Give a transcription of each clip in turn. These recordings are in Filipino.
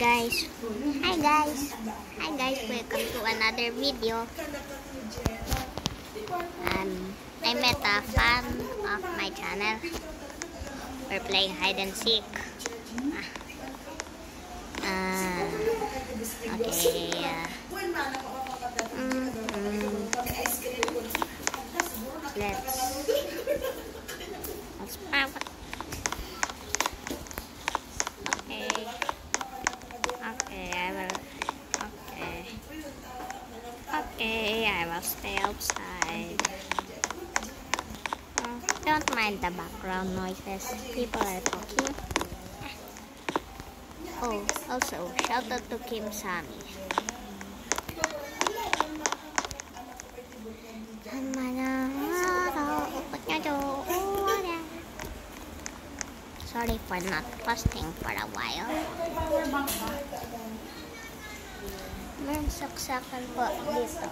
guys. Hi guys, welcome to another video. I met a fan of my channel. We're playing hide and seek. Let's pop. Okay, I will stay outside. Don't mind the background noises. People are talking. Oh, also, shout out to Kim Sami. Sorry for not posting for a while. May saksakan po dito.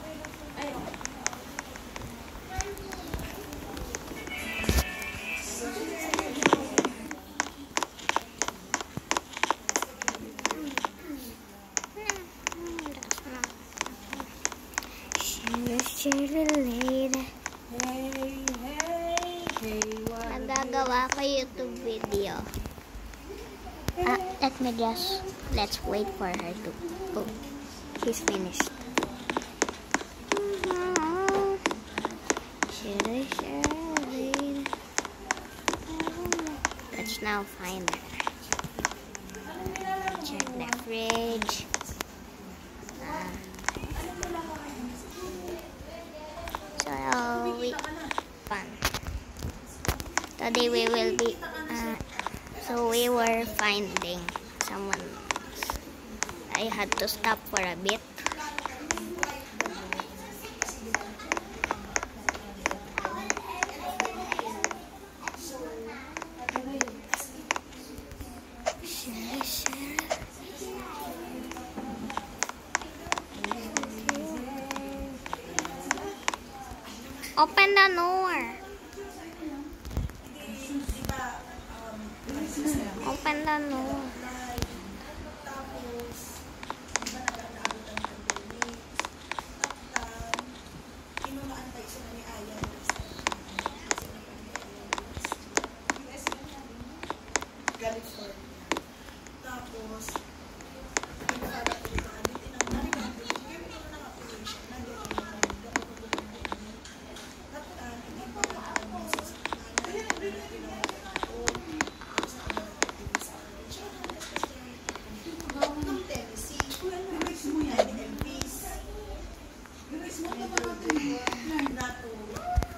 Nagagawa ko YouTube video. Let's wait for her to go. She's finished. Let's now find her. Check the fridge. Today we will be we were finding someone. I had to stop for a bit. Open the door. Open the door.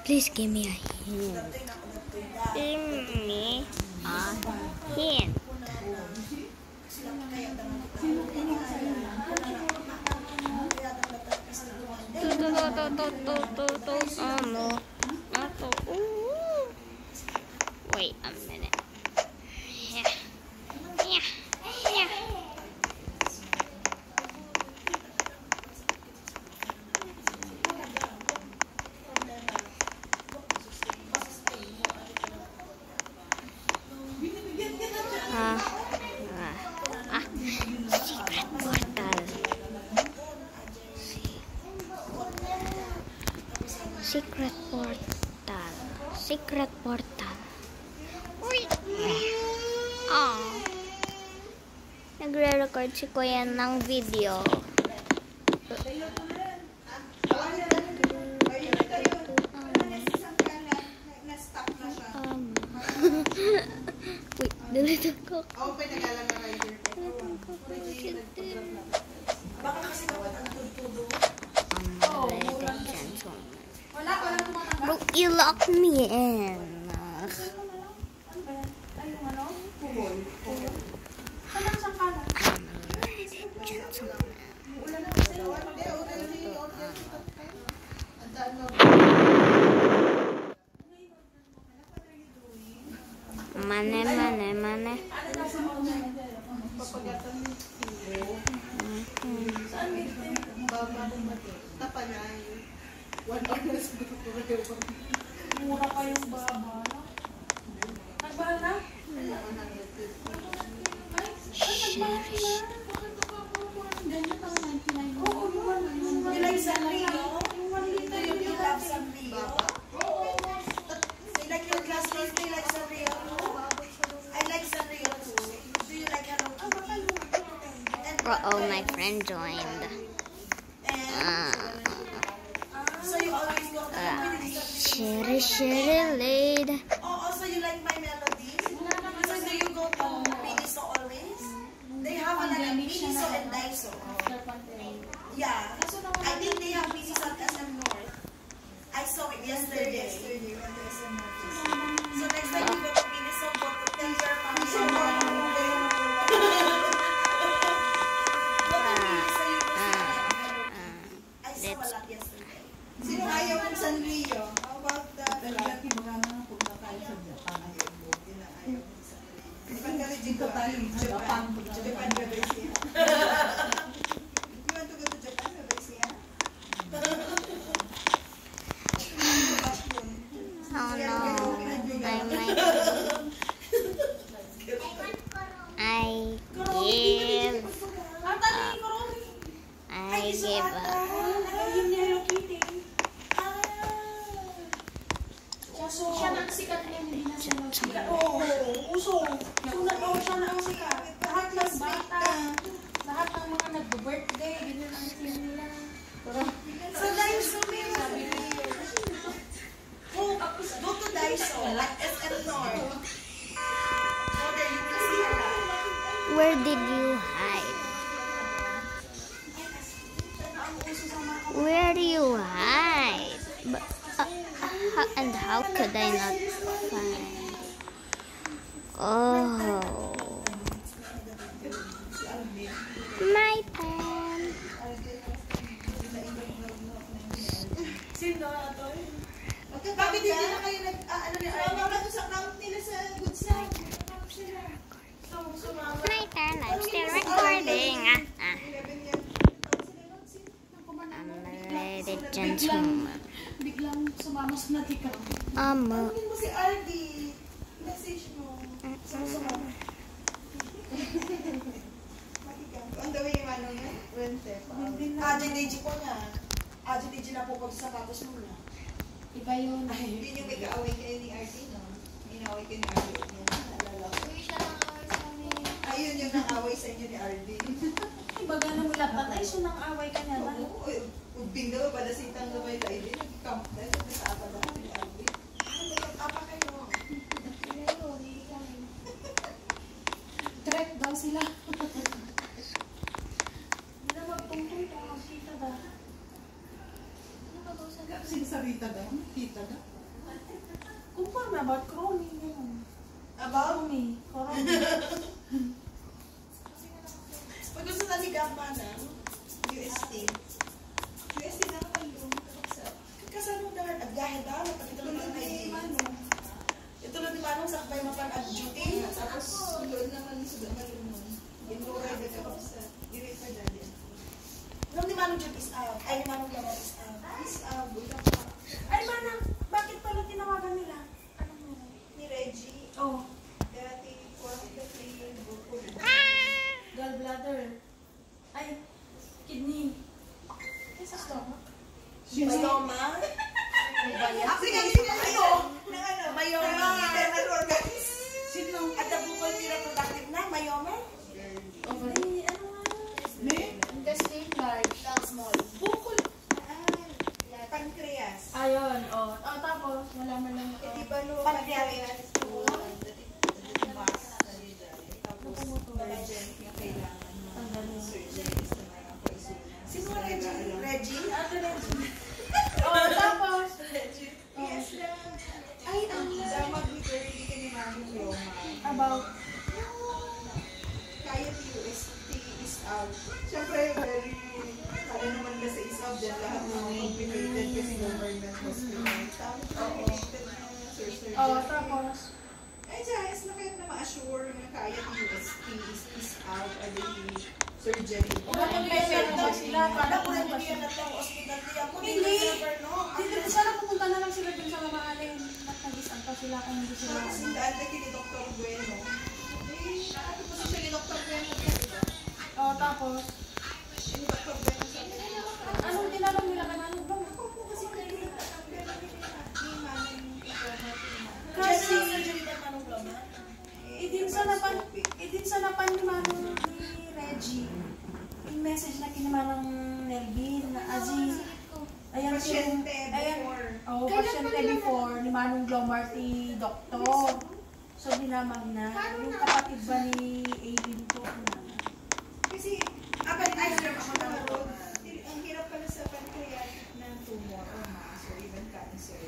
Please give me a hint. Give me a hint. Wait a minute. Secret portal. Uy! Nagre-record si Kuya ng video. Wait, dalitan ko. Baka kasi bro, you locked me in. Mane. Mura kayong baba. Nagbahal na? Shh. Uh-oh, my friend joined. So you always go to Shitty laid. Oh, also you like my melody? So do you go to Miniso always? They have a like Miniso and Daiso. Yeah. I think they have Miniso at SM North. I saw it yesterday. So next time you go to Miniso, go to tell your family. Go to Miniso, you go to I saw a lot yesterday. Sino ayaw ng Sanrio? How about the Lagi mga na punta tayo sa Japan. Ayaw mo. Yun ang ayaw mo sa Sanrio. Pagkaligin ko tayo. Japan. Japan, Babesia. You want to go to Japan, Babesia? Oh no. I give up. Siya na ang sikat niya, hindi na siya. Oo, uso. Sunod daw siya na ang sikat. Lahat ng bata, lahat ng mga nag-birthday, ganyan ang team nila. So, Daiso, go to Daiso, like SM North. Go there, you will see a lot. Where did you hide? Where do you hide? And how could I not find? Oh, my pen. Sino na to? Bakit hindi na kayo ano ni Arnie? Sa account nila sa good side. My turn. I'm still recording. I'm a lady gentleman. Biglang sumama sa natika. Ano mo si Arnie? Message mo. On the way, ano yan? Wednesday pa. JDG po niya. JDG na po sa sapatos mo na. Iba yun. Hindi yung may kaaway kayo ni Arnie, no? May naaway kayo ni Arnie. Naalala ko. Ayun yung nang-away sa inyo ni Arnie. Baga na mula patay, so nang away ka na lang. Oo. Ubing daw, padasitang gamay tayo din. Nag-camp tayo. Nag-aapa na ni Arnie. Nag-aapa kayo. Trek daw sila. Hindi na magtungtong kung magkita ba. Sinsarita daw? Kita daw? Kung paano about crony yun. About? Crony. Pag gusto na ni Gamba ng UST. UST na kalong. Kasano na nag-gahid daw. Ito lang ni Manong. Ito lang ni Manong sa kapay mapag-duty. Tapos doon naman sa malunong. Ginluray na ka sa direct pa dyan. Nung ni Manong duty is out. Ay, ni Manong Gamba is out. Is out. Ay, Manang, bakit pala tinawagan nila? Ano mo? Ni Reggie. Oh, Dati, one of the three buko. gallbladder. Ay, kidney. Ay, sa stomach. Mayoma. Actually, kasi ano? Mayoma. Internal organs. At the bukol reproductive na, mayoma. Ovary. Ano nga? Intestine large. Small. Bukol. Pancreas. Ayun, oh. Tapos, malaman lang ito. Di ba no? Pancreas. Mas. Tapos, collagen yung kailangan mo. Surgery sa mga person. Sino Reggie? Reggie? Ate Reggie. Oh, tapos. Reggie. Yes lang. Ay, ang damag ni Gertie ka ni Mami Yoma. About. Kaya UST is out. Siyempre, very, ano naman na sa isab dyan lahat ng complicated kasi government hospital. Tapos, complicated na surgery. Oh, tapos. Ay, Jais, na kayo na ma-assure na kaya UST is out or the surgery. Meron daw sila para Ako kung na ano ba hindi siya. na ito, hospital niya. Hindi. Hindi, sana pupunta na lang sila dun sa Mamaalin. Nag-isang pa sila kung hindi sila. Tapos sindaan na kini Dr. Bueno. Eh, ano po siya ni Dr. Bueno? Oh, tapos. Ni Dr. Bueno sa Anong tinanong nila ka namin? Ako po kasi kayo ni Kasi, surgery na manong lama. idin sa napan ni Manong ni Reggie. nag-message na kinamanang Nelvin na Aziz. Ayan Pasyente ayan, before. oh, pasyente before ni Manong Glomarty, doktor. So, dinamag na. Yung kapatid ba ni Aiden to? Kasi, I heard ako na ang hirap pala sa pancreatic na tumor or mass or even cancer.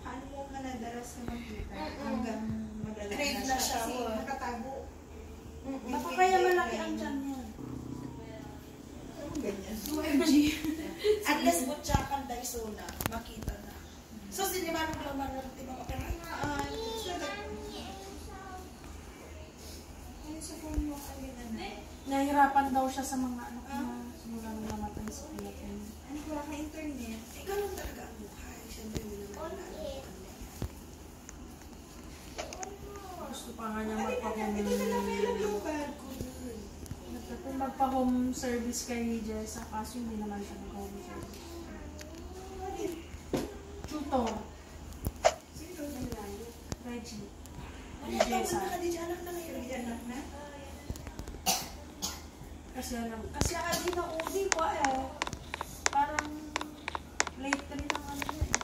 Paano mo manadaras na makita hanggang madala na siya kasi nakatago. Baka kaya malaki ang tiyan niya. Ganyan. OMG. Unless butsakan Dysona, makita na. So, sinimanong laman na rin mga operaan. Sa phone mo, Nahirapan daw siya sa mga anak na simula nang namatay sa Philippines. ano ko lang na internet? Ganun talaga ang buhay. Siyempre, hindi naman Gusto pa nga niya ito na lang meron global ko. magpa-home service kay Jessa, kaso hindi naman siya nag-home service. Tutor. Sino yung layo? Reggie. Ano yung tawag na Khadija? Anak na ngayon. Anak na? Kasi adi na udi ko parang late ka rin ang ano niya eh.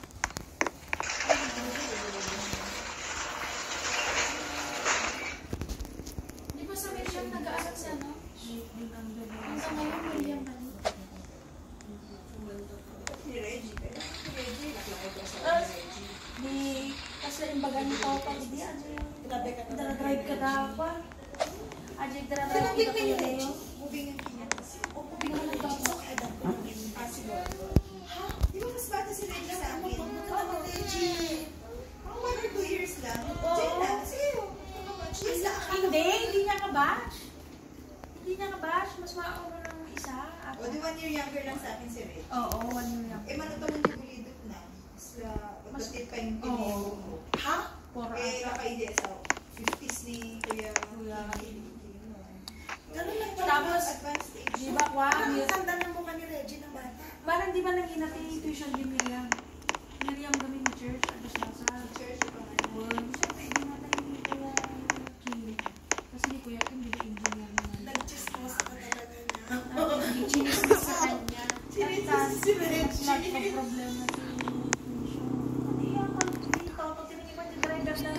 Di ba sa William nag-aaral siya, no? Late din ang gabi. Hanggang ngayon, William ba? Si Reggie. Pero si Reggie, naklakay ko sa Reggie. Di, kasi imbaga ni Pao pag di, ano yung Grabe ka na. drive ka dapat. Ajay, Pero drive big kita pin kayo Reggie. Leo. Moving yung pinyas. O, moving yung pinyas. Possible. Ha? Di ba mas bata si Reggie sa akin? Magkatama Reggie. Mga 1 or 2 years lang. Diyan lang. Sige. She's na akala. Hindi niya ka-batch. Hindi niya ka-batch. Mas mauna ng isa. O, di 1 year younger lang sa akin si Reggie. Oo, 1 year lang. Eh, manutaman niya bulidot na. Sila, pagdating pa yung pinili. Ha? For Eh, kakaide sa 50s ni Kuya. Ganun lang pala Tapos, ang advanced age. di ba, Kwa? Parang ang tanda ng mukha ni Reggie ng bata. Parang di ba nanginat yung tuition din Miriam? Miriam kami ni church. Ano siya sa Church pa nga. siyempre, hindi natin yung Kuya Kim. Kasi ni Kuya Kim, hindi engineer naman. Nag-chismos ka talaga na. Hindi chinismis sa kanya. Chinismis si Reggie. Nagpa-problema si tuition. Naiyakan dito. Pag tinigyan yung driver na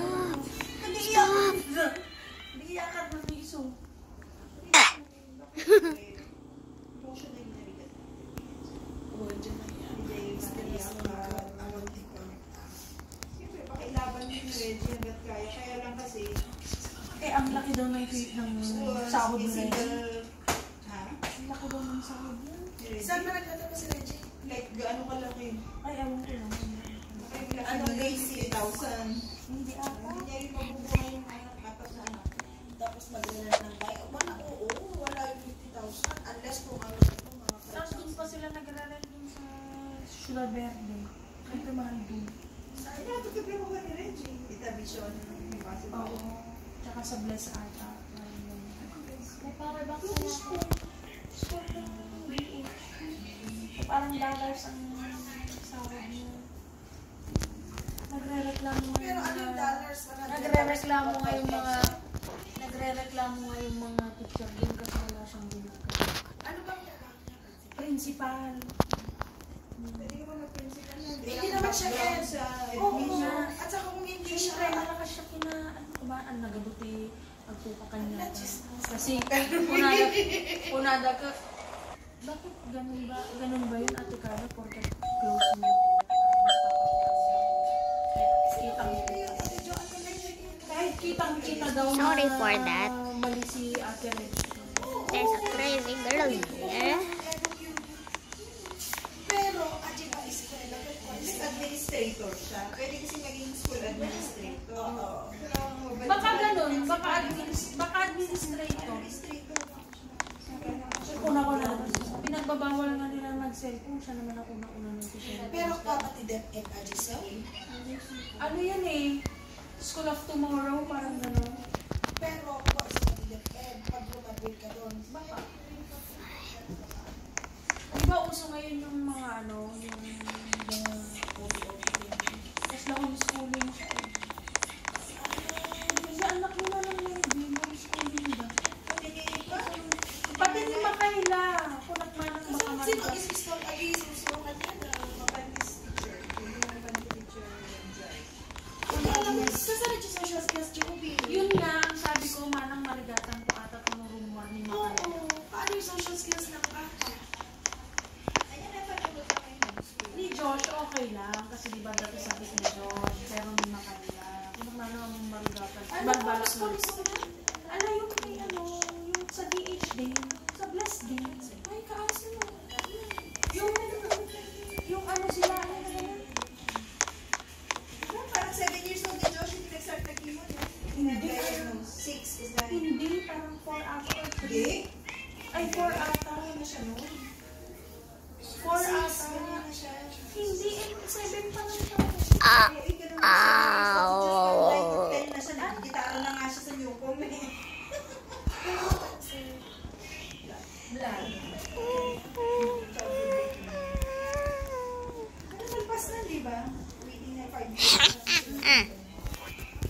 Nag-iiyak. naiyakan ng piso. Emotion na yung narigat. Oo, dyan na yan. Siyempre, pakilaban niyo ni Reggie hanggat kaya. Kaya lang kasi, Eh, ang laki daw ng sahod ni Reggie. single, ha? Ang laki daw ng sahod niya. Saan ba nagtatapos si Reggie? Like, gaano kalaki? Ay, ewan ko lang. Ano, 80,000. Hindi ata. Hindi niya rin mabubuhay yung anak, apat na anak. Tapos mag-ilan ng bayo. Wala, oo, wala yung 50,000. Unless kung ano ito, mga Tapos dun pa sila nag-aaral dun sa Ciudad Verde. Ay, mahal dun. Ay, natutupin mo ba ni Reggie? Ita Vision, impossible. Oo. Tsaka sa Bless ata. May power bank siya. Parang dollars ang sahod niya. Nagre-reklamo nga Pero ano yung dollars? Nagre-reklamo nga yung mga teacher din kasi wala siyang binigay. Ano bang trabaho niya? Principal. Pwede ka ba mag-principal na? Hindi naman siya kaya sa Oo. admission. At saka kung hindi Siyempre, siya, malakas siya kumaan nagabuti agpupakan niya. Just- Kasi unada ka, bakit ganun ba? Ganun ba yun, Ate Carla? Porque close mo. Kahit kitang-kita daw Sorry na for that. mali si Ate Reggie. There's a crazy girl here. pero at yung eskwela, administrator siya. Pwede kasi maging school administrator. Oo. Baka ganun, baka administrator. Administrator. Una ko na, pinagbabawal nga nila mag-cellphone, siya naman ang una-una ng cellphone. Pero kapatid at Ajisel, Ano yan eh? School of Tomorrow, parang gano'n. pero kung sa kapatid pag lumabit ka doon, Baka. Di ba uso ngayon yung mga ano, yung tapos na homeschooling siya eh. Kasi anak mo na lang yung homeschooling ba? pwede pa. Pati ni Makaila, kung yung social skills ng bata. Ni Josh, okay lang. Kasi di ba dati sabi ni Josh, pero may makanila. Kung ano ang marugapan. Magbalak mo. Ano yung may ano, yung sa DH day, sa Blessed day. Ay, kaas mo. Yung ano sila, Parang 7 years old ni Josh, hindi nag-start na chemo niya. Hindi. 6 is that? hindi, parang 4 ata or 3. Hindi. Ay, 4 ata na siya noon. 4 ata. na siya. Hindi, 7 pa lang siya. Ow. 10 na siya, nagkitara na nga siya sa Yukon eh. Blood. Nagpas na, di ba? Waiting na 5 years.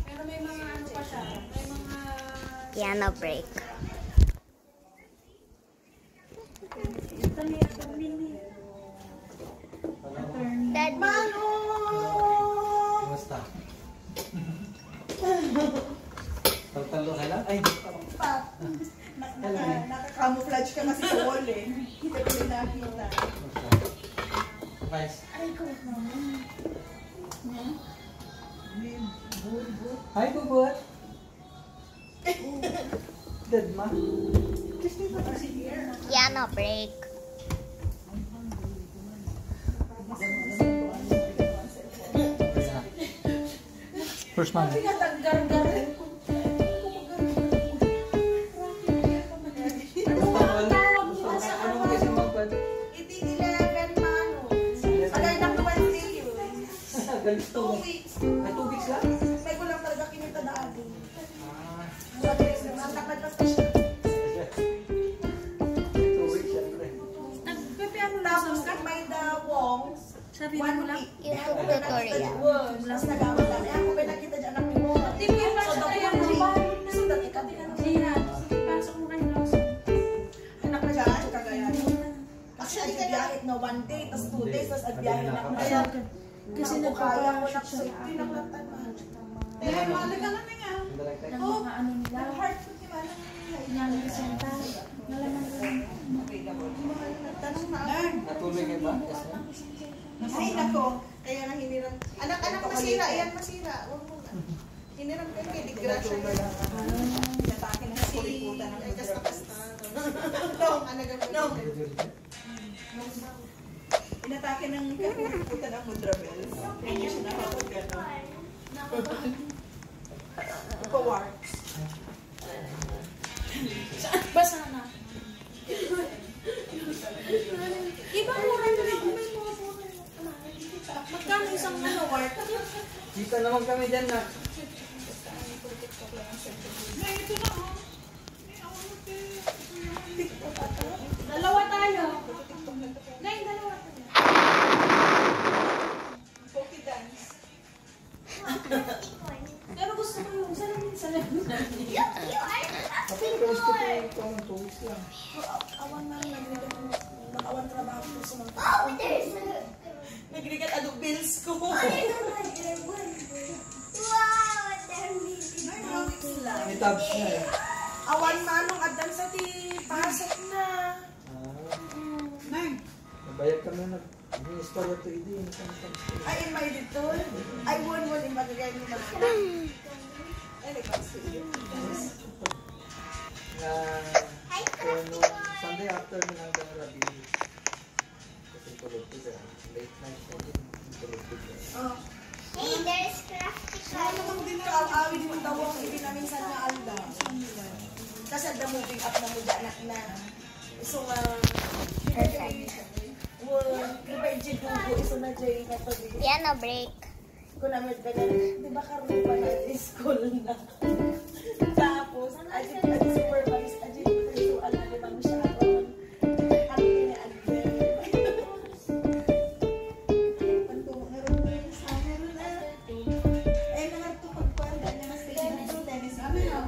Pero may mga ano pa siya. May mga... Piano break. Dad, Kumusta? Talo ka lang? Ay, Naka-camouflage ka kasi sa wall eh. Hindi ko rin nakita. nice. Ay, ko naman. Hi, Bubot. Dead ma. piano break. First man. Anong kasi magpad? 18-11 mano. Agay na 20 yun. Ganito. 2 weeks. Ay, 2 weeks lang? May kulang talaga kinita na ado. Ah, Ang takad na siya. 2 weeks syempre. Tapos may the Wong. 1 week. YouTube tutorial. Tapos nagawa lang. Ako may nakita dyan ang mo. So, the whole day. So, dati kami na. Anak na dyan, kagaya. Kasi ay biyahe na 1 day, tapos 2 days, tapos agbiyahe na ako. Kaya, kasi kaya ko na sa pinaklatan na. Kaya, mahalaga nga nga. Oh, ang heart ko di ba? Tanong na ako. Natuloy kayo ba? Yes, ma'am. Ay, nako. Kaya nang hiniram. Anak-anak masira. Ayan, masira. Huwag mo na. Hiniram kayo kay Digrasya. Inatake na si Kuliputan. Ay, kasta-kasta. No, no. Inatake ng Kuliputan ang Mudrabel. Hindi siya nakapag-gano'n. Ipa-warts. Basa na. Iba mo rin rin. Magkano isang ano, wart? Kita naman kami dyan na. Dalawa tayo. Ngayon, dalawa tayo. Poki dance. Pero gusto ko yung salamin. Tapos gusto ko itong 2 weeks lang. Awan na, nag-awan trabaho ko sa mga tao. Nagrigat ano bills ko. May tabs na eh. Awan manong adan sa ti pasok na. Nabayag kami na nag-install ito hindi. Ay, in my dito. Ay, won in magagay mo na. Ay, nagpapasili. Na Sunday afternoon hanggang gabi. Kasi tulog ko dyan. Late night na din. Tulog ko dyan. Oh. Hey, there's crafty Kaya naman din ka ang awit mo daw ang hindi namin sa nga alda. Kasi the moving up na mo dyan na. So, diba yung dugo, iso na dyan na to. Piano break. Kung namin ganyan, di ba karoon pa na school na? Tapos, ajit supervise, ajit virtual na naman mo siya karoon. Ano yun na agad? Ay, nangarto pagpanda niya mas tennis. Ano yun?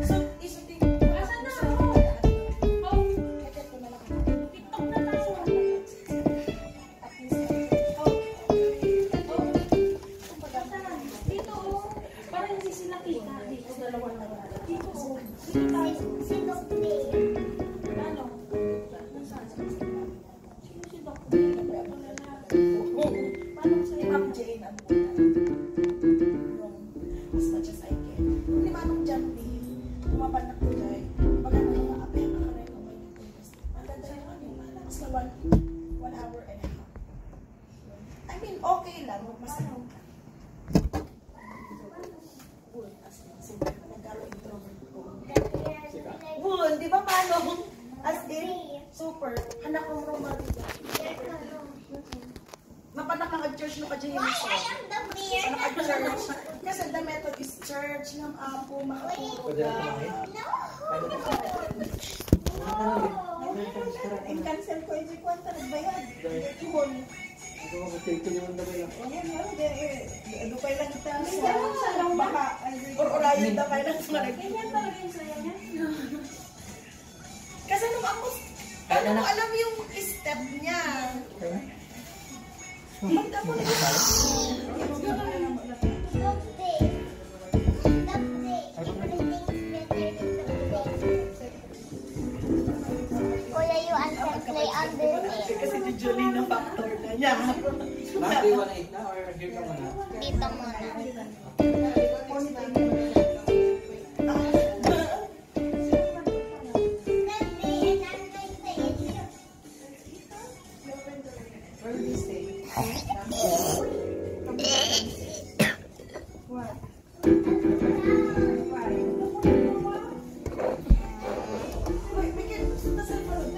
So, iso din. Asan na ako? Oh, TikTok na tayo. Dito, parang hindi sila kita. Dito, dalawa na. Dito, dito. mas ano. Wool, di ba paano? As in, super. Anak kong Romaria. Napanak ang church no kadyo yung isa. Naka-church. Kasi the Methodist Church ng Apo, makapuro Pwede ka. na kumain? In-cancel ko, hindi ko ang nagbayad. Wool. Ito ko mag-take ko yung dami lang. Ano pa lang ita sa baka. Or orayon na kayo lang sa Ganyan talaga yung saya niya. Kasi nung ako, paano mo alam yung step niya? Magdamo na Kuya, you can play under it. kasi si Julie na factor na niya. Last day 1-8 na or here ka muna? Dito muna. Where do you stay? What? Why? Wait, we can put the cell phone.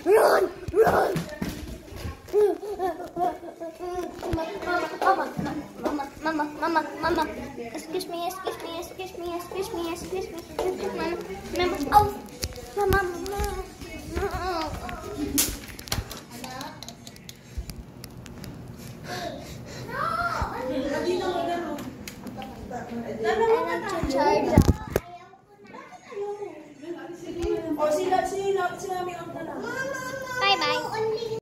Run! Run! Mama. Excuse me. Mama. Oh! Mama. O sila